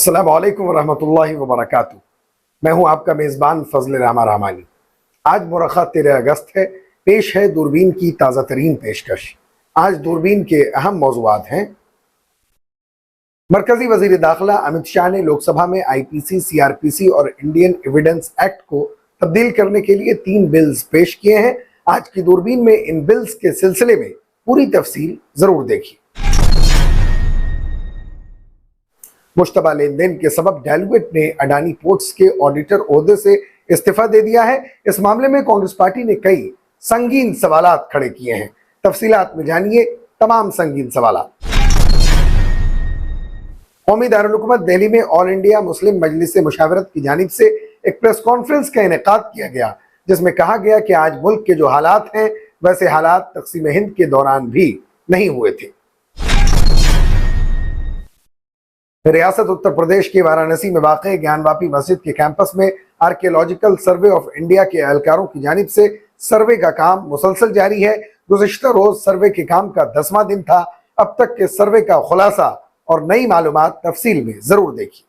अस्सलाम वालेकुम वरहमतुल्लाहि वबरकातुहू। मैं हूं आपका मेज़बान फजल रहमान रहमानी। आज मुरखा 13 अगस्त है। पेश है दूरबीन की ताज़ा तरीन पेशकश। आज दूरबीन के अहम मौज़ूआत हैं। मरकजी वज़ीर दाखिला अमित शाह ने लोकसभा में IPC, CRPC और इंडियन एविडेंस एक्ट को तब्दील करने के लिए 3 बिल्स पेश किए हैं। आज की दूरबीन में इन बिल्स के सिलसिले में पूरी तफसील जरूर देखिए। मुश्तबा लेन देन के सबब डेलवेट ने अडानी पोर्ट्स के ऑडिटर ओहदे से इस्तीफा दे दिया है। इस मामले में कांग्रेस पार्टी ने कई संगीन सवालात खड़े किए हैं। तफसीलात में जानिए तमाम संगीन सवालात। कौमी दारुल हुकूमत दिल्ली में ऑल इंडिया मुस्लिम मजलिस मुशावरत की जानिब से एक प्रेस कॉन्फ्रेंस का इनेकाद किया गया, जिसमें कहा गया कि आज मुल्क के जो हालात हैं वैसे हालात तक़सीम हिंद के दौरान भी नहीं हुए थे। रियासत उत्तर प्रदेश के वाराणसी में वाक़ ज्ञानवापी मस्जिद के कैंपस में आर्कियोलॉजिकल सर्वे ऑफ इंडिया के एहलकारों की जानिब से सर्वे का काम मुसलसल जारी है। गुज़िश्ता रोज सर्वे के काम का 10वां दिन था। अब तक के सर्वे का खुलासा और नई मालूमात तफसील में जरूर देखिए।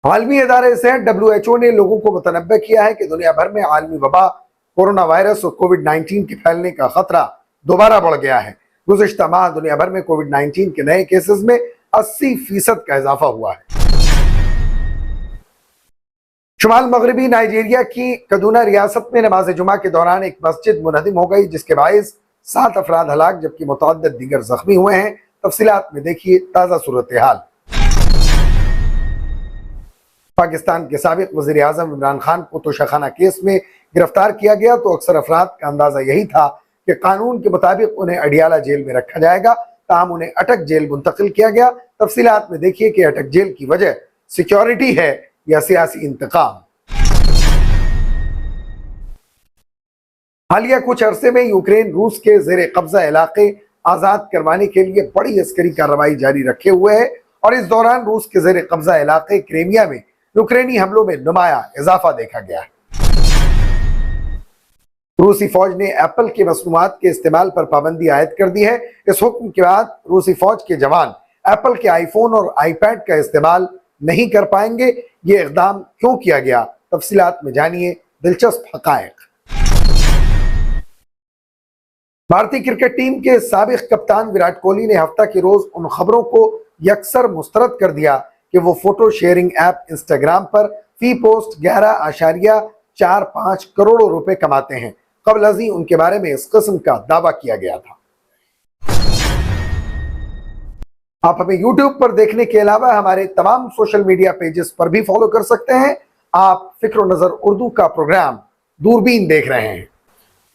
आलमी इदारे सेहत WHO ने लोगों को मुतनब्बे किया है कि दुनिया भर में आलमी वबा कोरोना वायरस और कोविड-19 के फैलने का खतरा दोबारा बढ़ गया है। गुज़िश्ता माह दुनिया भर में कोविड-19 के नए केसेस में 80% का इजाफा हुआ है। शुमाल मगरबी नाइजीरिया की कदूना रियासत में नमाज जुमा के दौरान एक मस्जिद मुनहदिम हो गई, जिसके बाइस 7 अफराद हलाक जबकि मुतअद्दिद दीगर जख्मी हुए हैं। तफसीलात में देखिए ताज़ा सूरत हाल। पाकिस्तान के साबिक वज़ीर आज़म इमरान खान को तोशाखाना केस में गिरफ्तार किया गया तो अक्सर अफराद का अंदाजा यही था कि कानून के मुताबिक उन्हें अडियाला जेल में रखा जाएगा, ताहम उन्हें अटक जेल मुंतकिल किया गया। तफसीलात में देखिए कि अटक जेल की वजह सिक्योरिटी है या सियासी इंतकाम। हालिया कुछ अरसे में यूक्रेन रूस के जेर कब्जा इलाके आज़ाद करवाने के लिए बड़ी अस्करी कार्रवाई जारी रखे हुए है और इस दौरान रूस के जेर कब्जा इलाके क्रीमिया में यूक्रेनी हमलों में नुमाया इजाफा देखा गया है। रूसी फौज ने एप्पल के मसनूआत के इस्तेमाल पर पाबंदी आयद कर दी है। इस हुक्म के बाद रूसी फौज के जवान एप्पल के आईफोन और आईपैड का इस्तेमाल नहीं कर पाएंगे। ये इक़दाम क्यों किया गया, तफसीलात में जानिए दिलचस्प हक़ाइक़। भारतीय क्रिकेट टीम के साबिक कप्तान विराट कोहली ने हफ्ता के रोज उन खबरों को यकसर मुस्तरद कर दिया कि वो फोटो शेयरिंग ऐप इंस्टाग्राम पर फी पोस्ट 11.45 करोड़ रुपए कमाते हैं। कबल अज़ीं उनके बारे में इस किस्म का दावा किया गया था। आप हमें YouTube पर देखने के अलावा हमारे तमाम सोशल मीडिया पेजेस पर भी फॉलो कर सकते हैं। आप फिक्र नजर उर्दू का प्रोग्राम दूरबीन देख रहे हैं।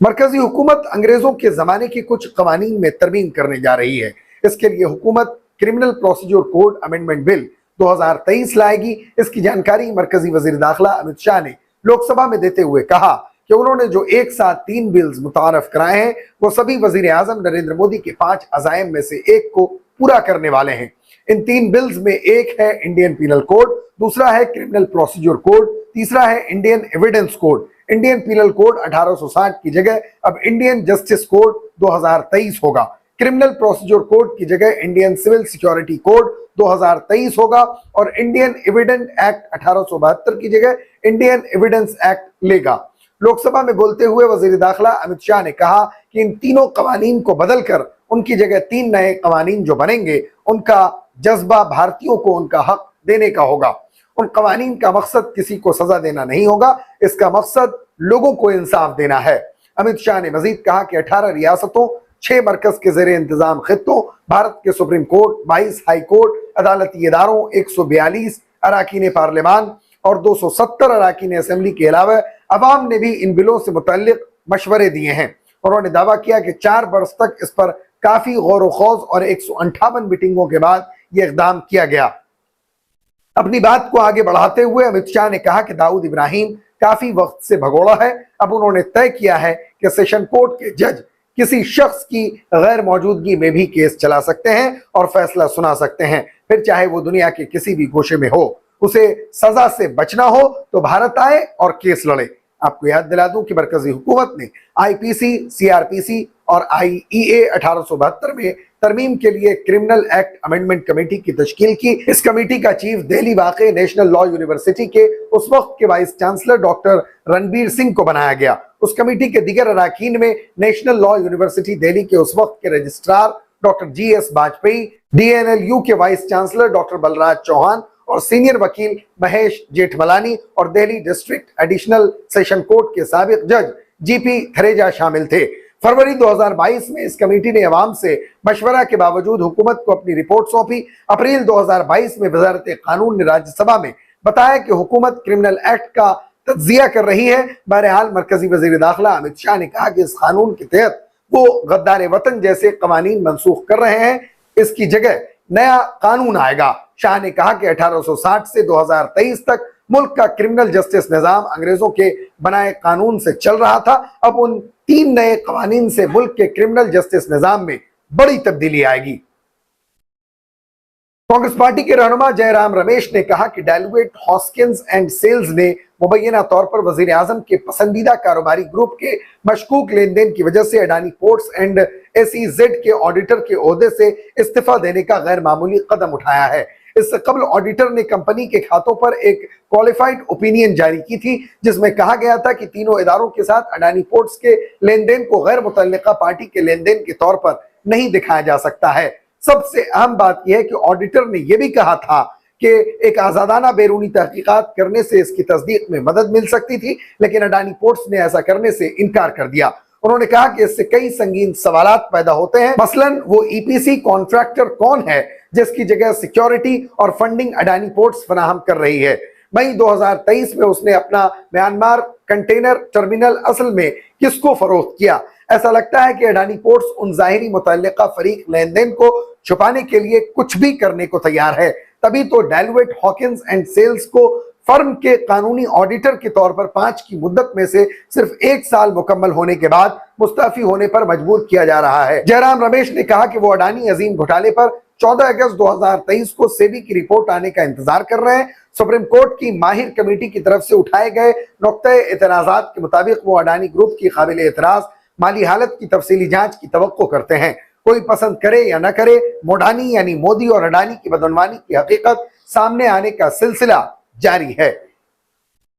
मरकजी हुकूमत अंग्रेजों के जमाने की कुछ कवानीन में तरमीम करने जा रही है। इसके लिए हुकूमत criminal procedure code amendment bill 2023 लाएगी। इसकी जानकारी मरकजी वजीर दाखिला अमित शाह ने लोकसभा में देते हुए कहा कि उन्होंने जो एक साथ 3 बिल्स मुतारफ कराए हैं वो सभी वजीर आजम नरेंद्र मोदी के 5 अज़ाइम में से एक को पूरा करने वाले हैं। इन 3 बिल्स में एक है इंडियन पीनल कोड, दूसरा है क्रिमिनल प्रोसीजर कोड, तीसरा है Indian evidence code. Indian penal code 1860 की जगह अब इंडियन जस्टिस कोड 2023 होगा। क्रिमिनल प्रोसीजर कोड की जगह इंडियन सिविल सिक्योरिटी कोड 2023 होगा और इंडियन एविडेंस एक्ट 1872 की जगह इंडियन एविडेंस एक्ट लेगा। लोकसभा में बोलते हुए वजीर दाखिला अमित शाह ने कहा कि इन तीनों कवानीन को बदलकर उनकी जगह 3 नए कवानीन जो बनेंगे उनका जज्बा भारतीयों को उनका हक देने का होगा। उन कवानीन का मकसद किसी को सजा देना नहीं होगा, इसका मकसद लोगों को इंसाफ देना है। अमित शाह ने मजीद कहा कि 18 रियासतों, 6 मरकज के जेर इंतजाम खित्तों, भारत के सुप्रीम कोर्ट, 22 हाई कोर्ट, अदालती इदारों, 142 अराकीन पार्लियामान और 270 अराकीन असेंबली के अलावा अवाम ने भी इन बिलों से मुतल्लिक मशवरे दिए हैं। उन्होंने दावा किया कि 4 बरस तक इस पर काफी गौर व खौज और 158 मीटिंगों के बाद यह इक़दाम किया गया। अपनी बात को आगे बढ़ाते हुए अमित शाह ने कहा कि दाऊद इब्राहिम काफी वक्त से भगोड़ा है। अब उन्होंने तय किया है कि सेशन कोर्ट के जज किसी शख्स की गैर मौजूदगी में भी केस चला सकते हैं और फैसला सुना सकते हैं, फिर चाहे वो दुनिया के किसी भी गोशे में हो। उसे सजा से बचना हो तो भारत आए और केस लड़े। आपको याद दिला दूं कि मरकजी हुकूमत ने IPC, CRPC और IEA 1872 में तरमीम के लिए क्रिमिनल एक्ट अमेंडमेंट कमेटी की तश्कील की। इस कमेटी का चीफ दिल्ली वाक़े नेशनल लॉ यूनिवर्सिटी के उस वक्त के vice chancellor doctor Ranbir Singh को बनाया गया। उस कमेटी के दीगर अरकान में नेशनल लॉ यूनिवर्सिटी दिल्ली के उस वक्त के registrar doctor GS Vajpayee, DNLU के vice chancellor doctor Balraj Chauhan और सीनियर वकील महेश जेठमलानी और Delhi district additional session court के साबिक जज GP थरेजा शामिल थे। फरवरी 2022 में इस कमेटी ने अवाम से मशवरा के बावजूद हुकूमत को अपनी रिपोर्ट सौंपी। अप्रैल 2022 में वजारत कानून ने राज्यसभा में बताया कि हुकूमत क्रिमिनल एक्ट का तज्जिया कर रही है। बहरहाल मरकजी वजीर दाखिला अमित शाह ने कहा कि इस कानून के तहत वो गद्दार वतन जैसे कवानीन मनसूख कर रहे हैं, इसकी जगह नया कानून आएगा। शाह ने कहा कि 1860 से 2023 तक मुल्क का क्रिमिनल जस्टिस निजाम अंग्रेजों के बनाए कानून से चल रहा था। अब उन 3 नए कवानीन से मुल्क के क्रिमिनल जस्टिस निजाम में बड़ी तब्दीली आएगी। कांग्रेस पार्टी के रहनुमा जयराम रमेश ने कहा कि डेलवेट हॉस्किंस एंड सेल्स ने मुबैना तौर पर वजीर आजम के पसंदीदा कारोबारी ग्रुप के मशकूक लेन देन की वजह से अडानी पोर्ट्स एंड SEZ के ऑडिटर के ओहदे से इस्तीफा देने का गैर मामूली कदम उठाया है। इससे कबल ऑडिटर ने कंपनी के खातों पर एक क्वालिफाइड ओपिनियन जारी की थी, जिसमें कहा गया था कि तीनों इदारों के साथ अडानी पोर्ट्स के लेन देन को गैर मुतल्लिका पार्टी के लेन देन के तौर पर नहीं दिखाया जा सकता है। सबसे अहम बात यह है कि ऑडिटर ने यह भी कहा था कि एक आजादाना बैरूनी तहकीकात करने से इसकी तस्दीक में मदद मिल सकती थी, लेकिन अडानी पोर्ट्स ने ऐसा करने से इनकार कर दिया। उन्होंने कहा कि इससे कई संगीन सवालात पैदा होते हैं, मसलन वो EPC कॉन्ट्रैक्टर कौन है जिसकी जगह सिक्योरिटी और फंडिंग अडानी पोर्ट्स फराहम कर रही है। मई 2023 में उसने अपना म्यांमार कंटेनर टर्मिनल असल में किसको फरोख्त किया। ऐसा लगता है कि अडानी पोर्ट्स उन जाहिरी मुतल्लिका फरीक लेन देन को छुपाने के लिए कुछ भी करने को तैयार है। तभी तो डेलवेट हॉकिंस एंड सेल्स को फर्म के कानूनी ऑडिटर के तौर पर 5 की मुद्दत में से सिर्फ 1 साल मुकम्मल होने के बाद मुस्तफी होने पर मजबूर किया जा रहा है। जयराम रमेश ने कहा कि वो अडानी अजीम घोटाले पर 14 अगस्त 2023 को सेबी की रिपोर्ट आने का इंतजार कर रहे हैं। सुप्रीम कोर्ट की माहिर कमेटी की तरफ से उठाए गए नुक्ते एतराजात के मुताबिक वो अडानी ग्रुप की काबिल एतराज माली हालत की तफसीली जांच की तवक्को करते हैं। कोई पसंद करे या न करे, मोडानी यानी मोदी और अडानी की बदनवानी की हकीकत सामने आने का सिलसिला जारी है।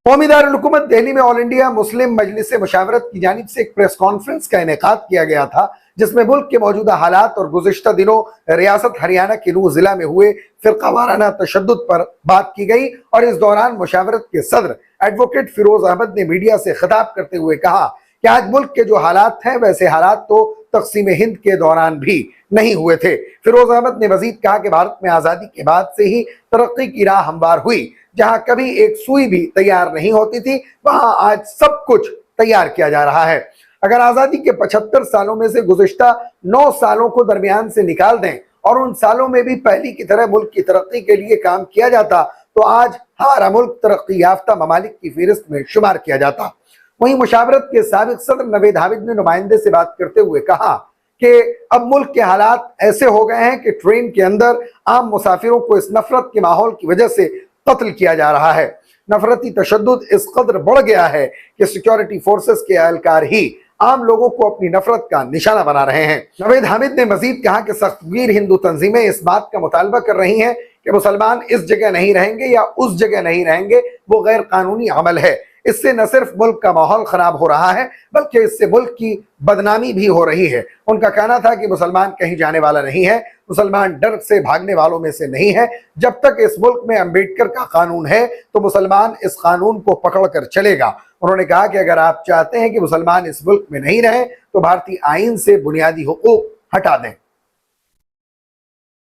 कौमी दारुल हुकूमत दिल्ली में ऑल इंडिया मुस्लिम मजलिस मुशावरत की जानिब से एक प्रेस कॉन्फ्रेंस का इनेकाद किया गया था, जिसमें मुल्क के मौजूदा हालात और गुज़िश्ता दिनों रियासत हरियाणा के नूह जिला में हुए फिरकावाराना तशद्दुद पर बात की गई। और इस दौरान मुशावरत के सदर एडवोकेट फिरोज अहमद ने मीडिया से खिताब करते हुए कहा कि आज मुल्क के जो हालात हैं वैसे हालात तो तक़सीम हिंद के दौरान भी नहीं हुए थे। फिरोज अहमद ने मजीद कहा कि भारत में आज़ादी के बाद से ही तरक्की की राह हमवार हुई। जहां कभी एक सुई भी तैयार नहीं होती थी, वहां आज सब कुछ तैयार किया जा रहा है। अगर आज़ादी के 75 सालों में से गुज़िश्ता 9 सालों को दरमियान से निकाल दें और उन सालों में भी पहली की तरह मुल्क की तरक्की के लिए काम किया जाता, तो आज हमारा मुल्क तरक्की याफ्ता ममालिक की फहरिस्त में शुमार किया जाता। वहीं मुशावरत के साबिक सदर नवेद हामिद ने नुमाइंदे से बात करते हुए कहा कि अब मुल्क के हालात ऐसे हो गए हैं कि ट्रेन के अंदर आम मुसाफिरों को इस नफरत के माहौल की वजह से कत्ल किया जा रहा है। नफरती तशद्दुद इस कदर बढ़ गया है कि सिक्योरिटी फोर्सेस के एहलकार ही आम लोगों को अपनी नफरत का निशाना बना रहे हैं। नवेद हामिद ने मजीद कहा कि सख्तगीर हिंदू तंजीमें इस बात का मुतालबा कर रही हैं कि मुसलमान इस जगह नहीं रहेंगे या उस जगह नहीं रहेंगे, वो गैर कानूनी अमल है। इससे न सिर्फ मुल्क का माहौल खराब हो रहा है, बल्कि इससे मुल्क की बदनामी भी हो रही है। उनका कहना था कि मुसलमान कहीं जाने वाला नहीं है, मुसलमान डर से भागने वालों में से नहीं है। जब तक इस मुल्क में अम्बेडकर का कानून है तो मुसलमान इस कानून को पकड़ कर चलेगा। उन्होंने कहा कि अगर आप चाहते हैं कि मुसलमान इस मुल्क में नहीं रहे तो भारतीय आईन से बुनियादी हुकूक हटा दें।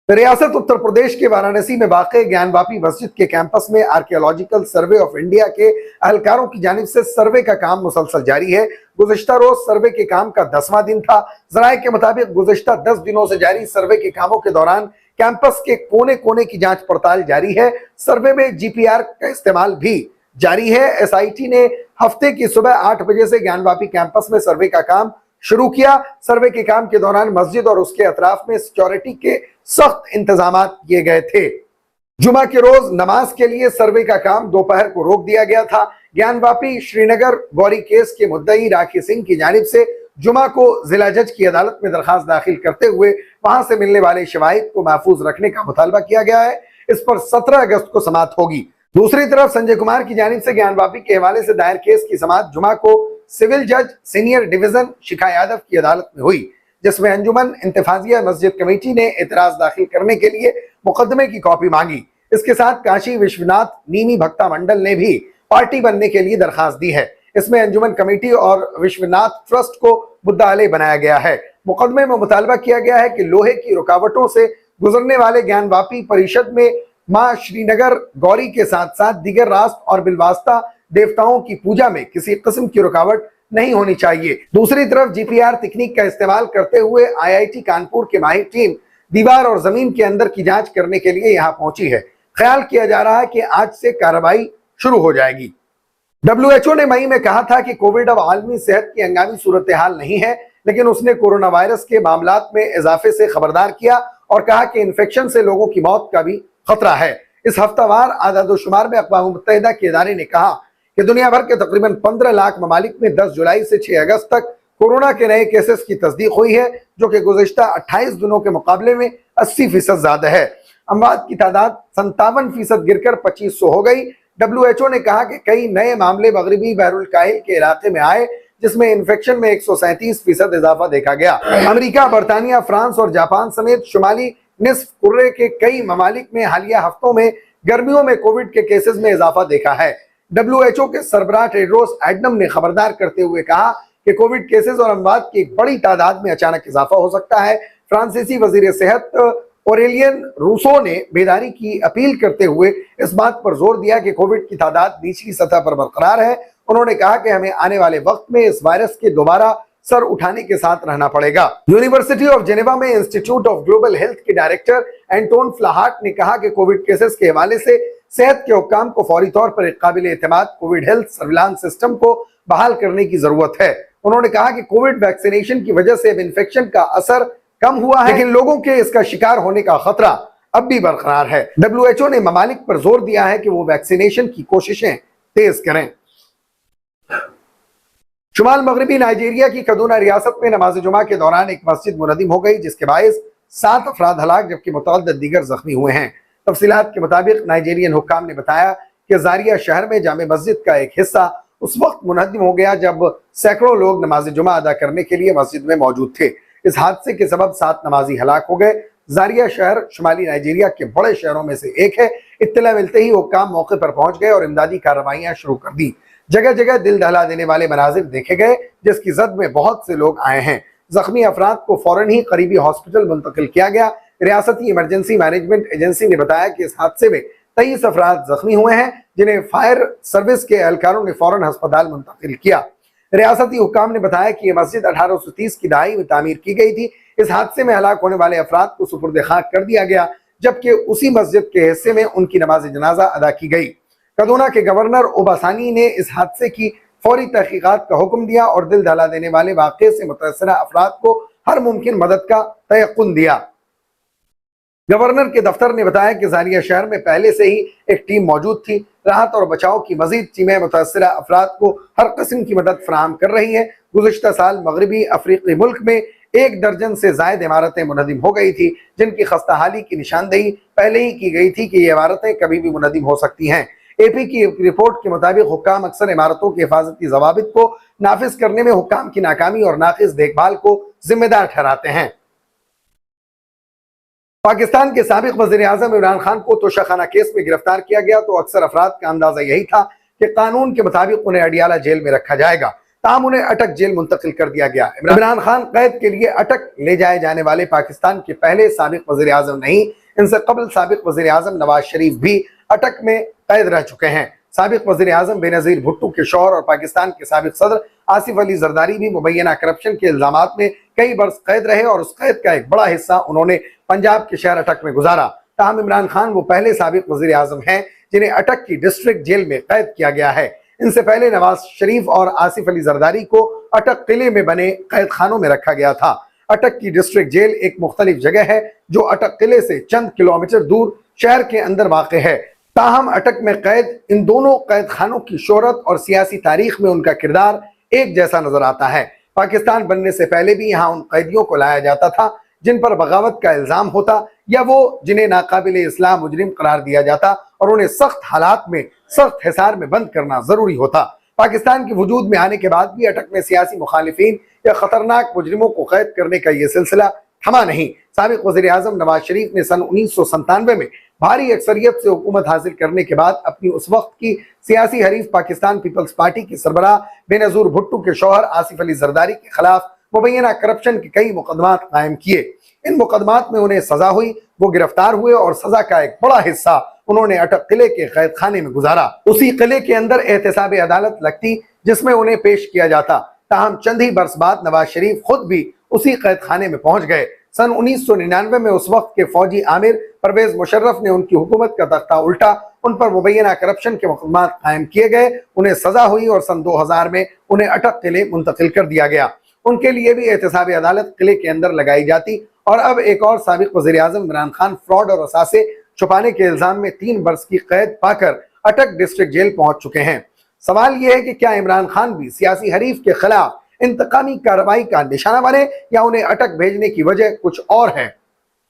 रियासत उत्तर प्रदेश के वाराणसी में वाक़े ज्ञानवापी मस्जिद के कैंपस में आर्कियोलॉजिकल सर्वे ऑफ इंडिया के एहलकारों की जानिब से सर्वे का काम मुसलसल जारी है। गुज़िश्ता रोज सर्वे के काम का 10वां दिन था। ज़राए के मुताबिक गुज़िश्ता 10 दिनों से जारी सर्वे के कामों के दौरान कैंपस के कोने कोने की जांच पड़ताल जारी है। सर्वे में GPR का इस्तेमाल भी जारी है। SIT ने हफ्ते की सुबह 8 बजे से ज्ञानवापी कैंपस में सर्वे का काम शुरू किया। सर्वे के काम के दौरान मस्जिद और उसके अतराफ में सिक्योरिटी के सख्त इंतजाम किए गए थे। जुमा के रोज नमाज के लिए सर्वे का काम दोपहर को रोक दिया गया था। ज्ञानवापी श्रीनगर गौरी केस के मुद्दई राखी सिंह की जानिब से जुमा को जिला जज की अदालत में दरखास्त दाखिल करते हुए वहां से मिलने वाले शवाहिद को महफूज रखने का मुतालबा किया गया है। इस पर 17 अगस्त को समाअत होगी। दूसरी तरफ संजय कुमार की जानिब से ज्ञानवापी के हवाले से दायर केस की समाअत जुमा को सिविल जज सीनियर डिवीजन शिखा यादव की अदालत में हुई, जिसमें अंजुमन इंतफाजिया मस्जिद कमेटी ने एतराज दाखिल करने के लिए मुकदमे की कॉपी मांगी। इसके साथ काशी विश्वनाथ नीमी भक्ता मंडल ने भी पार्टी बनने के लिए दरखास्त दी है। इसमें अंजुमन कमेटी और विश्वनाथ ट्रस्ट को मुद्दा अलैह बनाया गया है। मुकदमे में मुतालबा किया गया है कि लोहे की रुकावटों से गुजरने वाले ज्ञानवापी परिषद में मां श्रीनगर गौरी के साथ साथ दीगर रास्त और बिलवास्ता देवताओं की पूजा में किसी किस्म की रुकावट नहीं होनी चाहिए। दूसरी तरफ जीपीआर तकनीक का इस्तेमाल करते हुए आईआईटी कानपुर की माहिर टीम दीवार और जमीन के अंदर की जांच करने के लिए यहां पहुंची है। ख्याल किया जा रहा है कि आज से कार्रवाई शुरू हो जाएगी। WHO ने मई में कहा था कि कोविड अब आलमी सेहत की हंगामी सूरत हाल नहीं है, लेकिन उसने कोरोना वायरस के मामलात में इजाफे से खबरदार किया और कहा कि इन्फेक्शन से लोगों की मौत का भी खतरा है। इस हफ्तावार आदादोशुमार में अक़वाम मुत्तहिदा के इदारे ने कहा कि दुनिया भर के तकरीबन 15 लाख ममालिक में 10 जुलाई से 6 अगस्त तक कोरोना के नए केसेस की तस्दीक हुई है, जो कि गुज़िश्ता 28 दिनों के मुकाबले में 80% ज्यादा है। अमवात की तादाद 57% गिरकर 2500 हो गई। WHO ने कहा कि कई नए मामले मगरबी बहरुल काहिल के इलाके में आए, जिसमें इन्फेक्शन में 137% इजाफा देखा गया। अमेरिका, बरतानिया, फ्रांस और जापान समेत शुमाली निस्फ कुर्रे के कई ममालिक में हालिया हफ्तों में गर्मियों में कोविड के केसेस में इजाफा देखा है। WHO के सरबराह टेड्रोस एडनम ने खबरदार करते हुए कहा कि कोविड केसेस और अमवात की एक बड़ी तादाद में अचानक इजाफा हो सकता है। फ्रांसीसी वजीर सेहत ओरेलियन रूसो ने बेदारी की अपील करते हुए इस बात पर जोर दिया कि कोविड की तादाद निचली सतह पर बरकरार है। उन्होंने कहा कि हमें आने वाले वक्त में इस वायरस के दोबारा सर उठाने के साथ रहना पड़ेगा। यूनिवर्सिटी ऑफ जेनेवा में इंस्टीट्यूट ऑफ ग्लोबल हेल्थ के डायरेक्टर एंटोन फ्लाहार्ट ने कहा कि कोविड केसेस के हवाले से सेहत के हुक्काम को फौरी तौर पर एक काबिल एतमाद कोविड हेल्थ सर्विलांस सिस्टम को बहाल करने की जरूरत है। उन्होंने कहा कि कोविड वैक्सीनेशन की वजह से अब इन्फेक्शन का असर कम हुआ है, लेकिन लोगों के इसका शिकार होने का खतरा अब भी बरकरार है। WHO ने ममालिक पर जोर दिया है कि वो वैक्सीनेशन की कोशिशें तेज करें। शुमाल मगरबी नाइजीरिया की कदूना रियासत में नमाज जुमा के दौरान एक मस्जिद मुनदिम हो गई, जिसके बायस 7 अफराद हलाक जबकि मुतअद्दिद दीगर जख्मी हुए हैं। तफसीलात के मुताबिक नाइजीरियन हुक्काम ने बताया कि जारिया शहर में जामे मस्जिद का एक हिस्सा उस वक्त मुनहदिम हो गया जब सैकड़ों लोग नमाज जुमा अदा करने के लिए मस्जिद में मौजूद थे। इस हादसे के सबब 7 नमाजी हलाक हो गए। जारिया शहर शुमाली नाइजीरिया के बड़े शहरों में से एक है। इत्तला मिलते ही हुक्काम मौके पर पहुंच गए और इमदादी कार्रवाइयां शुरू कर दी। जगह जगह दिल दहला देने वाले मनाजिर देखे गए, जिसकी जद में बहुत से लोग आए हैं। जख्मी अफराद को फौरन ही करीबी हॉस्पिटल मुंतकिल किया गया। रियासती इमरजेंसी मैनेजमेंट एजेंसी ने बताया कि इस हादसे में 23 अफराद जख्मी हुए हैं, जिन्हें फायर सर्विस के एहलकारों ने फौरन अस्पताल मुंतकिल किया। रियासती हुक्काम ने बताया कि यह मस्जिद 1830 की दहाई में तामीर की गई थी। इस हादसे में हलाक होने वाले अफराद को सुपुर्द खाक कर दिया गया, जबकि उसी मस्जिद के हिस्से में उनकी नमाज जनाजा अदा की गई। कदूना के गवर्नर ओबासानी ने इस हादसे की फौरी तहकीकात का हुक्म दिया और दिल दहला देने वाले वाक़े से मुतअस्सिरा अफराद को हर मुमकिन मदद का तयक्कुन दिया। गवर्नर के दफ्तर ने बताया कि जारिया शहर में पहले से ही एक टीम मौजूद थी। राहत और बचाव की मजीद टीमें मुतअस्सिरा अफराद को हर किस्म की मदद फराहम कर रही हैं। गुज़िश्ता साल मगरबी अफ्रीकी मुल्क में 1 दर्जन से ज़ायद इमारतें मुनहदिम हो गई थी, जिनकी खस्ताहाली की निशानदेही पहले ही की गई थी कि ये इमारतें कभी भी मुनहदिम हो सकती हैं। AP की रिपोर्ट के मुताबिक हुक्काम अक्सर इमारतों के हिफाजती ज़वाबित को नाफिज करने में हुक्काम की नाकामी और नाक़िस देखभाल को जिम्मेदार ठहराते हैं। पाकिस्तान के साबिक वज़ीर आज़म इमरान खान को तोशाखाना केस में गिरफ्तार किया गया तो अक्सर अफराद का अंदाजा यही था कि कानून के मुताबिक उन्हें अडियाला जेल में रखा जाएगा, ताहम उन्हें अटक जेल मुंतकिल कर दिया गया। इमरान खान कैद के लिए अटक ले जाए जाने वाले पाकिस्तान के पहले साबिक वज़ीर आज़म नहीं, इनसे कबल साबिक वज़ीर आज़म नवाज शरीफ भी अटक में कैद रह चुके हैं। साबिक वज़ीर आज़म बेनज़ीर भुट्टो के शौहर और पाकिस्तान के साबिक सदर आसिफ अली जरदारी भी मुबैना करप्शन के इल्जामात में कई बरस कैद रहे और उस कैद का एक बड़ा हिस्सा उन्होंने पंजाब के शहर अटक में गुजारा। ताहम इमरान खान वो पहले साबिक वज़ीर आज़म हैं जिन्हें अटक की डिस्ट्रिक्ट जेल में कैद किया गया है। इनसे पहले नवाज शरीफ और आसिफ अली जरदारी को अटक किले में बने कैद खानों में रखा गया था। अटक की डिस्ट्रिक्ट जेल एक मुख्तलिफ जगह है जो अटक किले से चंद किलोमीटर दूर शहर के अंदर वाक़ है। ताहम अटक में कैद इन दोनों कैद खानों की शोहरत और सियासी तारीख में उनका किरदार एक जैसा नजर आता है। पाकिस्तान बनने से पहले भी यहाँ उन कैदियों को लाया जाता था जिन पर बगावत का इल्जाम होता या वो जिन्हें नाकाबिल इस्लाम मुजरिम करार दिया जाता और उन्हें सख्त हालात में सख्त हिसार में बंद करना जरूरी होता। पाकिस्तान के वजूद में आने के बाद भी अटक में सियासी मुखालिफिन या खतरनाक मुजरिमों को कैद करने का ये सिलसिला थमा नहीं। साबिक वज़ीर आज़म नवाज शरीफ ने सन 1997 में भारी अक्सरियत से हुकूमत हासिल करने के बाद अपनी उस वक्त की सियासी हरीफ पाकिस्तान पीपल्स पार्टी के सरबराह बेनज़ीर भुट्टो के शौहर आसिफ अली जरदारी के खिलाफ मुबैना करप्शन के कई मुकदमात कायम किए। इन मुकदमात में उन्हें सजा हुई, वो गिरफ्तार हुए और सजा का एक बड़ा हिस्सा उन्होंने अटक किले के कैद खाने में गुजारा। उसी किले के अंदर एहतसाब अदालत लगती जिसमें उन्हें पेश किया जाता। ताहम चंद ही बरस बाद नवाज शरीफ खुद भी उसी कैद खाने में पहुंच गए। सन 1999 में उस वक्त के फौजी आमिर परवेज मुशर्रफ ने उनकी हुकूमत का तख्ता उल्टा, उन पर मुबैना करप्शन के मुकदमात कायम किए गए, उन्हें सजा हुई और सन 2000 में उन्हें अटक किले मुंतकिल कर दिया गया। उनके लिए भी एहतसाब अदालत किले के अंदर लगाई जाती। और अब एक और साबिक वज़ीर आज़म इमरान खान फ्रॉड और असासे छुपाने के इल्जाम में 3 बरस की कैद पाकर अटक डिस्ट्रिक्ट जेल पहुंच चुके हैं। सवाल यह है कि क्या इमरान खान भी सियासी हरीफ के खिलाफ इंतकामी कार्रवाई का निशाना बने या उन्हें अटक भेजने की वजह कुछ और है,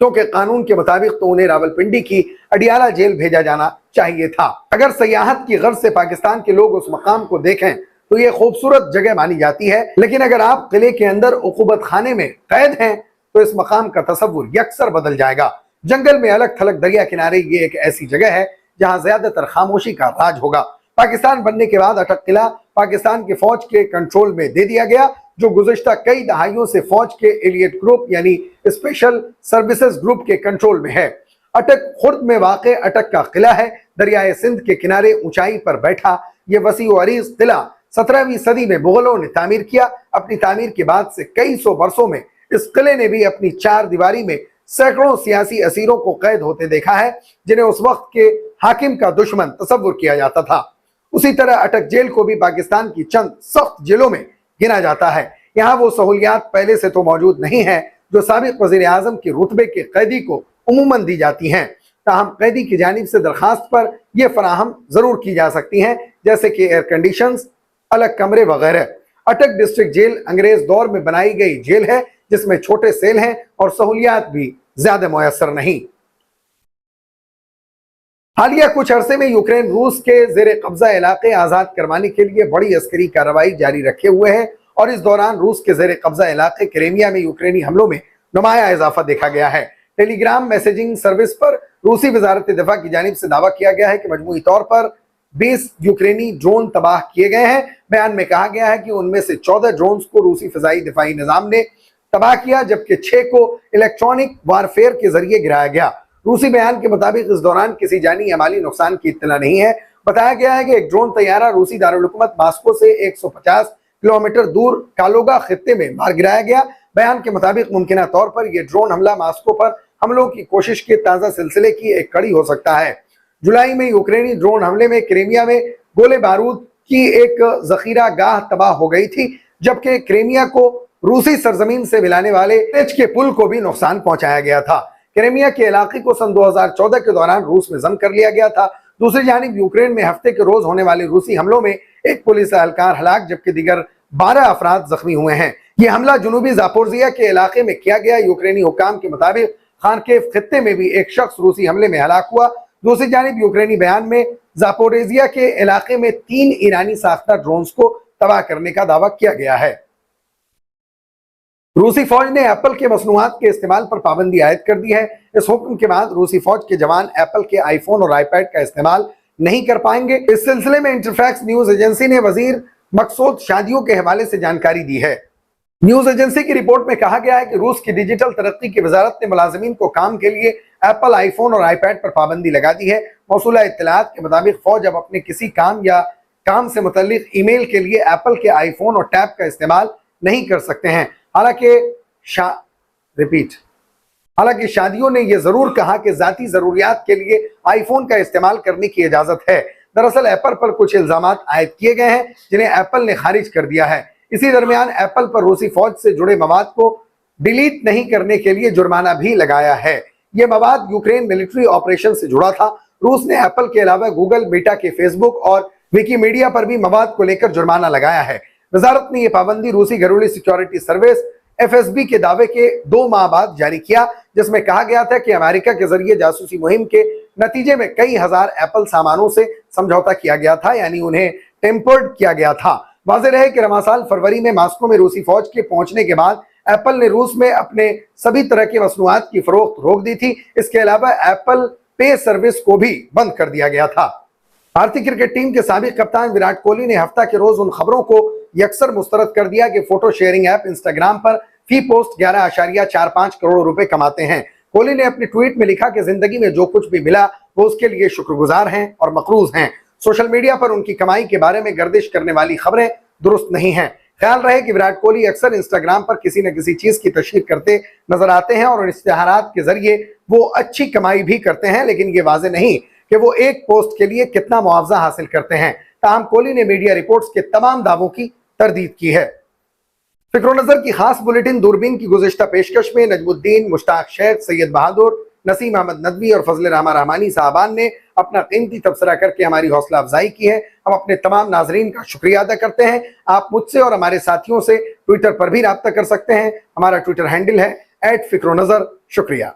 क्योंकि कानून के मुताबिक तो उन्हें रावलपिंडी की अडियाला जेल भेजा जाना चाहिए था। अगर सयाहत की गर्ज से पाकिस्तान के लोग उस मकाम को देखें तो ये खूबसूरत जगह मानी जाती है, लेकिन अगर आप किले के अंदर उकूबत खाने में कैद हैं तो इस मकाम का तस्वुर यकसर बदल जाएगा। जंगल में अलग थलग दरिया किनारे ये एक ऐसी जगह है जहां ज्यादातर खामोशी का राज होगा। पाकिस्तान बनने के बाद अटक किला पाकिस्तान के फौज के कंट्रोल में दे दिया गया, जो गुज़िश्ता कई दहाइयों से फौज के एलियट ग्रुप यानी स्पेशल सर्विसेज ग्रुप के कंट्रोल में है। अटक खुर्द में वाक़ अटक का किला है। दरियाए सिंध के किनारे ऊंचाई पर बैठा ये वसी व अरीज़ किला 17वीं सदी में मुगलों ने तामीर किया। अपनी तामीर के बाद से कई सौ बरसों में इस किले ने भी अपनी 4 दीवारी में सैकड़ों सियासी असीरों को कैद होते देखा है, जिन्हें उस वक्त के हाकिम का दुश्मन तस्वुर किया जाता था। उसी तरह अटक जेल को भी पाकिस्तान की चंद सख्त जेलों में गिना जाता है। यहाँ वो सहूलियात पहले से तो मौजूद नहीं है जो साबिक वज़ीर आज़म के रुतबे के कैदी को उमूमन दी जाती हैं। ताहम कैदी की जानिब से दरखास्त पर यह फराहम जरूर की जा सकती हैं, जैसे कि एयर कंडीशंस, अलग कमरे वगैरह। अटक डिस्ट्रिक्ट जेल अंग्रेज दौर में बनाई गई जेल है, जिसमें छोटे सेल हैं और सहूलियात भी ज्यादा मुयस्सर नहीं। हालिया कुछ अरसे में यूक्रेन रूस के जेर कब्जा इलाके आजाद करवाने के लिए बड़ी अस्करी कार्रवाई जारी रखे हुए है और इस दौरान रूस के जेर कब्जा इलाके क्रीमिया में यूक्रेनी हमलों में नुमाया इजाफा देखा गया है। टेलीग्राम मैसेजिंग सर्विस पर रूसी वजारत दिफा की जानिब से दावा किया गया है कि मजमूई तौर पर 20 यूक्रेनी ड्रोन तबाह किए गए हैं। बयान में कहा गया है कि उनमें से 14 ड्रोन्स को रूसी फिजाई दिफाई निजाम ने तबाह किया, जबकि 6 को इलेक्ट्रॉनिक वारफेयर के जरिए गिराया गया। रूसी बयान के मुताबिक इस दौरान किसी जानी या माली नुकसान की इत्तला नहीं है। बताया गया है कि एक ड्रोन तैयारा रूसी दारुल हुकूमत मास्को से 150 किलोमीटर दूर कालोगा खित्ते में मार गिराया गया। बयान के मुताबिक मुमकिना तौर पर यह ड्रोन हमला मास्को पर हमलों की कोशिश के ताज़ा सिलसिले की एक कड़ी हो सकता है। जुलाई में यूक्रेनी ड्रोन हमले में क्रीमिया में गोले बारूद की एक जखीरा गाह तबाह हो गई थी, जबकि क्रीमिया को रूसी सरजमीन से मिलाने वाले तेज के पुल को भी नुकसान पहुंचाया गया था। क्रीमिया के इलाके को सन 2014 के दौरान रूस में जम कर लिया गया था। दूसरी जानिब यूक्रेन में हफ्ते के रोज होने वाले रूसी हमलों में एक पुलिस एहलकार हलाक जबकि दीगर 12 अफराद जख्मी हुए हैं। यह हमला जुनूबी जापोरिजिया के इलाके में किया गया। यूक्रेनी हुकाम के मुताबिक खानकेव खित्ते में भी एक शख्स रूसी हमले में हलाक हुआ। दूसरी जानिब यूक्रेनी बयान में जापोरिजिया के इलाके में 3 ईरानी साख्ता ड्रोन्स को तबाह करने का दावा किया गया है। रूसी फौज ने एप्पल के मसनूआत के इस्तेमाल पर पाबंदी आयद कर दी है। इस हुक्म के बाद रूसी फौज के जवान एप्पल के आईफोन और आईपैड का इस्तेमाल नहीं कर पाएंगे। इस सिलसिले में इंटरफैक्स न्यूज एजेंसी ने वजीर मकसूद शादियों के हवाले से जानकारी दी है। न्यूज एजेंसी की रिपोर्ट में कहा गया है कि रूस की डिजिटल तरक्की की वजारत ने मुलाजिमीन को काम के लिए एप्पल आईफोन और आईपैड पर पाबंदी लगा दी है। मौसूला इत्तलात के मुताबिक फौज अब अपने किसी काम या काम से मुतल्लिक ईमेल के लिए एप्पल के आईफोन और टैब का इस्तेमाल नहीं कर सकते हैं। हालांकि शादियों ने यह जरूर कहा कि जाती जरूरियात के लिए आईफोन का इस्तेमाल करने की इजाजत है। दरअसल एप्पल पर कुछ इल्जामात आयद किए गए हैं जिन्हें एप्पल ने खारिज कर दिया है। इसी दरमियान एप्पल पर रूसी फौज से जुड़े मवाद को डिलीट नहीं करने के लिए जुर्माना भी लगाया है। यह मवाद यूक्रेन मिलिट्री ऑपरेशन से जुड़ा था। रूस ने एप्पल के अलावा गूगल, मेटा के फेसबुक और विकीमीडिया पर भी मवाद को लेकर जुर्माना लगाया है। वजारत ने यह पाबंदी रूसी घरेलू सिक्योरिटी सर्विस FSB के दावे के 2 माह बाद जारी किया, जिसमें कहा गया था कि अमेरिका के जरिए जासूसी मुहिम के नतीजे में कई हजार एप्पल सामानों से समझौता किया गया था, यानी उन्हें टेम्पर्ड किया गया था। वाज़ेह रहे कि रवां साल फरवरी में मॉस्को में रूसी फौज के पहुंचने के बाद एप्पल ने रूस में अपने सभी तरह की मसनूआत की फरोख्त रोक दी थी। इसके अलावा एप्पल पे सर्विस को भी बंद कर दिया गया था। भारतीय क्रिकेट टीम के साबिक कप्तान विराट कोहली ने हफ्ता के रोज उन खबरों को यकसर मुस्तरद कर दिया कि फोटो शेयरिंग ऐप इंस्टाग्राम पर फी पोस्ट 11.45 करोड़ रुपए कमाते हैं। कोहली ने अपने ट्वीट में लिखा कि जिंदगी में जो कुछ भी मिला वो उसके लिए शुक्रगुजार हैं और मकरूज हैं। सोशल मीडिया पर उनकी कमाई के बारे में गर्दिश करने वाली खबरें दुरुस्त नहीं हैं। ख्याल रहे कि विराट कोहली अक्सर इंस्टाग्राम पर किसी न किसी चीज की तशहीर करते नजर आते हैं और इश्तिहारात के जरिए वो अच्छी कमाई भी करते हैं, लेकिन ये वाज़ेह नहीं कि वो एक पोस्ट के लिए कितना मुआवजा हासिल करते हैं। ताहम कोहली ने मीडिया रिपोर्ट्स के तमाम दावों की तरदीद की है। फिक्र नजर की खास बुलेटिन दूरबीन की गुज़िश्ता पेशकश में नजमुद्दीन, मुश्ताक शेख, सैयद बहादुर, नसीम अहमद नदवी और फजल रहमान रहमानी साहबान ने अपना कीमती तबसरा करके हमारी हौसला अफजाई की है। हम अपने तमाम नाजरीन का शुक्रिया अदा करते हैं। आप मुझसे और हमारे साथियों से ट्विटर पर भी राब्ता कर सकते हैं। हमारा ट्विटर हैंडल है @फिक्रोनजर। शुक्रिया।